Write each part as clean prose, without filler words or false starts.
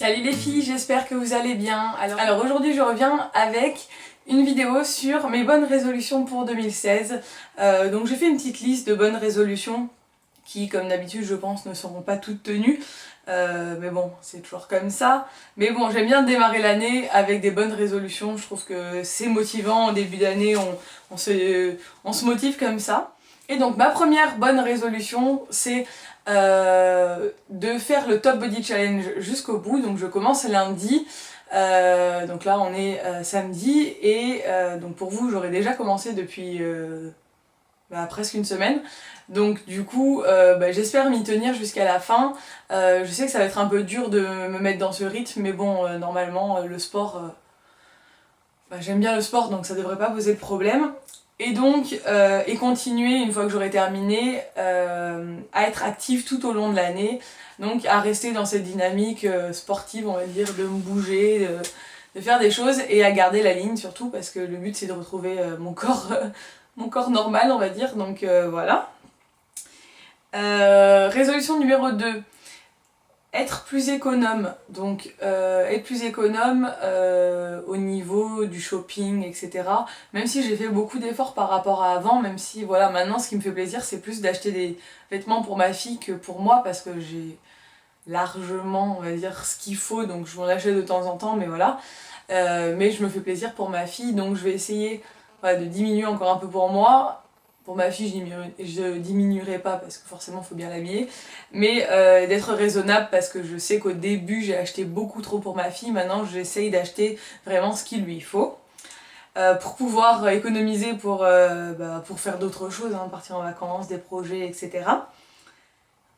Salut les filles, j'espère que vous allez bien. Alors aujourd'hui je reviens avec une vidéo sur mes bonnes résolutions pour 2016. Donc j'ai fait une petite liste de bonnes résolutions qui, comme d'habitude, je pense, ne seront pas toutes tenues. Mais bon, c'est toujours comme ça. Mais bon, j'aime bien démarrer l'année avec des bonnes résolutions. Je trouve que c'est motivant. En début d'année, on se motive comme ça. Et donc, ma première bonne résolution, c'est de faire le Top Body Challenge jusqu'au bout. Donc, je commence lundi. Donc là, on est samedi. Et donc, pour vous, j'aurais déjà commencé depuis presque une semaine. Donc du coup, j'espère m'y tenir jusqu'à la fin. Je sais que ça va être un peu dur de me mettre dans ce rythme, mais bon, normalement, le sport, j'aime bien le sport, donc ça devrait pas poser de problème. Et donc, et continuer, une fois que j'aurai terminé, à être active tout au long de l'année. Donc à rester dans cette dynamique sportive, on va dire, de me bouger, de faire des choses et à garder la ligne surtout, parce que le but c'est de retrouver mon corps normal, on va dire, donc voilà. Résolution numéro 2, être plus économe. Donc être plus économe au niveau du shopping, etc. Même si j'ai fait beaucoup d'efforts par rapport à avant, même si voilà, maintenant ce qui me fait plaisir c'est plus d'acheter des vêtements pour ma fille que pour moi, parce que j'ai largement, on va dire, ce qu'il faut, donc je m'en achète de temps en temps, mais voilà. Mais je me fais plaisir pour ma fille, donc je vais essayer de diminuer encore un peu pour moi. Pour ma fille, je diminuerai pas parce que forcément il faut bien l'habiller, mais d'être raisonnable, parce que je sais qu'au début j'ai acheté beaucoup trop pour ma fille. Maintenant j'essaye d'acheter vraiment ce qu'il lui faut pour pouvoir économiser pour faire d'autres choses, hein, partir en vacances, des projets, etc.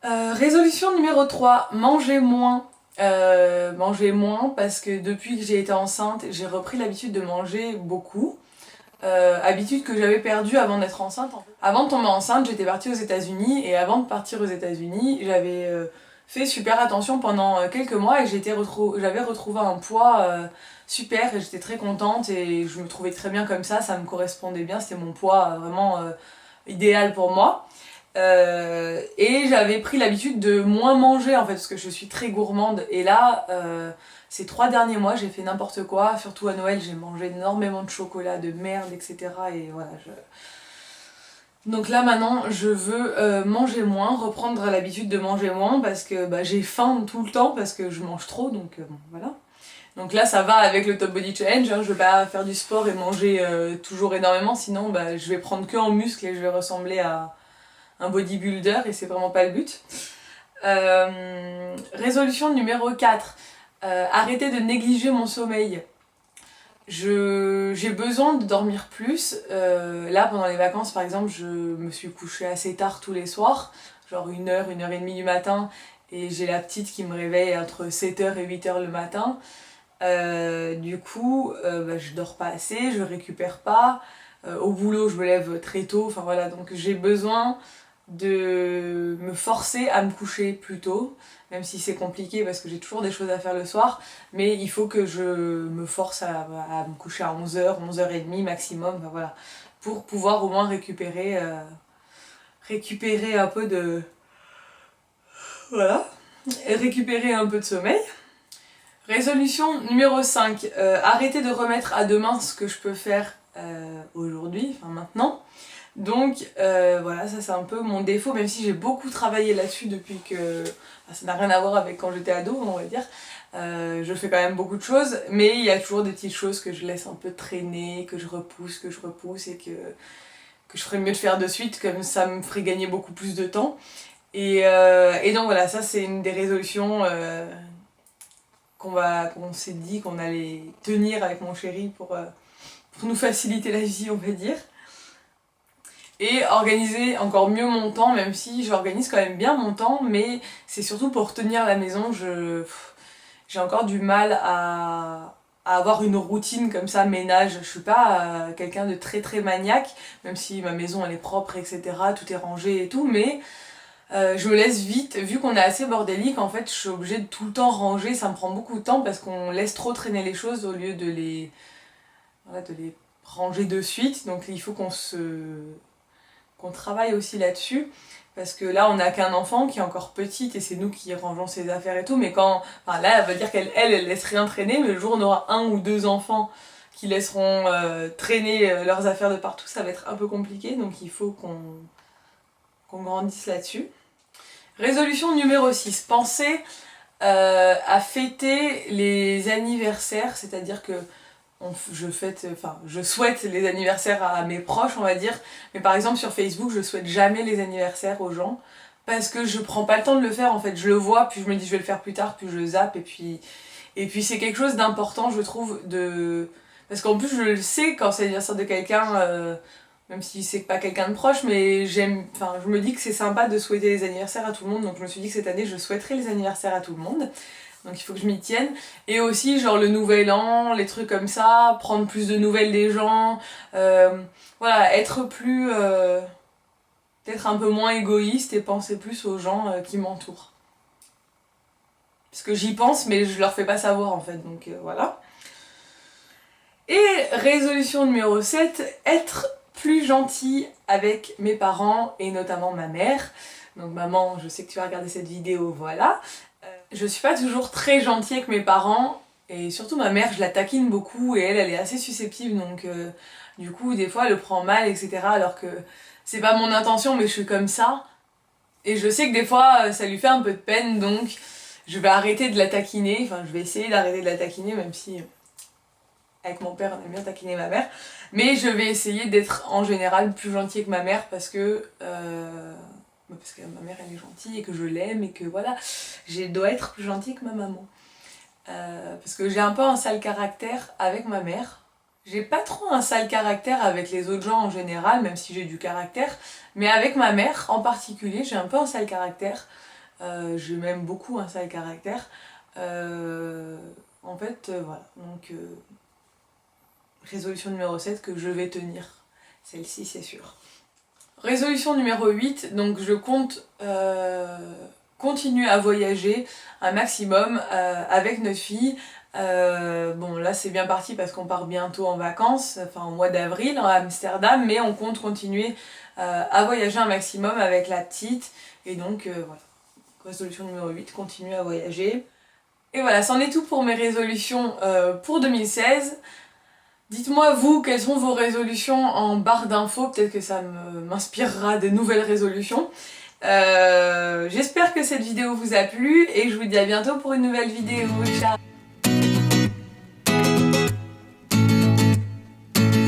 Résolution numéro 3, manger moins. Manger moins parce que depuis que j'ai été enceinte, j'ai repris l'habitude de manger beaucoup. Habitude que j'avais perdue avant d'être enceinte. Avant de tomber enceinte, j'étais partie aux États-Unis, et avant de partir aux États-Unis, j'avais fait super attention pendant quelques mois et j'avais retrouvé un poids super, et j'étais très contente et je me trouvais très bien comme ça me correspondait bien, c'était mon poids vraiment idéal pour moi. Et j'avais pris l'habitude de moins manger en fait, parce que je suis très gourmande, et là ces 3 derniers mois j'ai fait n'importe quoi, surtout à Noël j'ai mangé énormément de chocolat, de merde, etc. Et voilà, donc là maintenant je veux manger moins, reprendre l'habitude de manger moins, parce que j'ai faim tout le temps parce que je mange trop, donc bon, voilà. Donc là ça va avec le Top Body Challenge, hein, je vais pas faire du sport et manger toujours énormément, sinon je vais prendre que en muscle et je vais ressembler à un bodybuilder, et c'est vraiment pas le but. Résolution numéro 4, arrêter de négliger mon sommeil. J'ai besoin de dormir plus. Là pendant les vacances par exemple, je me suis couchée assez tard tous les soirs, genre 1h, 1h30 du matin, et j'ai la petite qui me réveille entre 7h et 8h le matin. Du coup je dors pas assez, je récupère pas. Au boulot je me lève très tôt, enfin voilà, donc j'ai besoin de me forcer à me coucher plus tôt, même si c'est compliqué parce que j'ai toujours des choses à faire le soir, mais il faut que je me force à me coucher à 11h, 11h30 maximum, enfin voilà, pour pouvoir au moins récupérer un peu de... Voilà, et récupérer un peu de sommeil. Résolution numéro 5, arrêter de remettre à demain ce que je peux faire aujourd'hui, enfin maintenant. Donc voilà, ça c'est un peu mon défaut, même si j'ai beaucoup travaillé là-dessus depuis que... ça n'a rien à voir avec quand j'étais ado, on va dire. Je fais quand même beaucoup de choses, mais il y a toujours des petites choses que je laisse un peu traîner, que je repousse, et que je ferais mieux de faire de suite, comme ça me ferait gagner beaucoup plus de temps. Et donc voilà, ça c'est une des résolutions qu'on s'est dit qu'on allait tenir avec mon chéri pour nous faciliter la vie, on va dire. Et organiser encore mieux mon temps, même si j'organise quand même bien mon temps, mais c'est surtout pour tenir la maison. J'ai encore du mal à avoir une routine comme ça, ménage. Je suis pas quelqu'un de très très maniaque, même si ma maison elle est propre, etc. Tout est rangé et tout, mais je me laisse vite, vu qu'on est assez bordélique, en fait je suis obligée de tout le temps ranger, ça me prend beaucoup de temps parce qu'on laisse trop traîner les choses au lieu de les ranger de suite, donc il faut qu'on travaille aussi là-dessus. Parce que là, on n'a qu'un enfant qui est encore petite et c'est nous qui rangeons ses affaires et tout. Mais quand... Enfin là, elle va dire qu'elle laisse rien traîner. Mais le jour où on aura 1 ou 2 enfants qui laisseront traîner leurs affaires de partout, ça va être un peu compliqué. Donc il faut qu'on grandisse là-dessus. Résolution numéro 6. Pensez à fêter les anniversaires. C'est-à-dire que je souhaite les anniversaires à mes proches, on va dire, mais par exemple sur Facebook, je souhaite jamais les anniversaires aux gens, parce que je prends pas le temps de le faire en fait, je le vois, puis je me dis je vais le faire plus tard, puis je zappe, et puis c'est quelque chose d'important, je trouve, parce qu'en plus je le sais quand c'est l'anniversaire de quelqu'un, même si c'est pas quelqu'un de proche, mais je me dis que c'est sympa de souhaiter les anniversaires à tout le monde, donc je me suis dit que cette année je souhaiterais les anniversaires à tout le monde. Donc il faut que je m'y tienne. Et aussi genre le nouvel an, les trucs comme ça, prendre plus de nouvelles des gens, voilà, être plus... peut-être un peu moins égoïste et penser plus aux gens qui m'entourent. Parce que j'y pense mais je leur fais pas savoir en fait, donc voilà. Et résolution numéro 7, être plus gentil avec mes parents et notamment ma mère. Donc maman, je sais que tu vas regarder cette vidéo, voilà. Je suis pas toujours très gentille avec mes parents, et surtout ma mère, je la taquine beaucoup, et elle est assez susceptible, donc du coup, des fois, elle le prend mal, etc. Alors que c'est pas mon intention, mais je suis comme ça. Et je sais que des fois, ça lui fait un peu de peine, donc je vais arrêter de la taquiner, enfin, je vais essayer d'arrêter de la taquiner, même si avec mon père, on aime bien taquiner ma mère. Mais je vais essayer d'être en général plus gentille avec ma mère, parce que ma mère elle est gentille et que je l'aime et que voilà, je dois être plus gentille que ma maman. Parce que j'ai un peu un sale caractère avec ma mère. J'ai pas trop un sale caractère avec les autres gens en général, même si j'ai du caractère. Mais avec ma mère en particulier, j'ai un peu un sale caractère. J'ai même beaucoup un sale caractère. En fait, voilà. Donc, résolution numéro 7 que je vais tenir. Celle-ci, c'est sûr. Résolution numéro 8, donc je compte continuer à voyager un maximum avec notre fille. Bon là c'est bien parti parce qu'on part bientôt en vacances, enfin au mois d'avril à Amsterdam, mais on compte continuer à voyager un maximum avec la petite. Et donc voilà, résolution numéro 8, continuer à voyager. Et voilà, c'en est tout pour mes résolutions pour 2016. Dites-moi vous, quelles sont vos résolutions en barre d'infos, peut-être que ça m'inspirera de nouvelles résolutions. J'espère que cette vidéo vous a plu et je vous dis à bientôt pour une nouvelle vidéo. Ciao!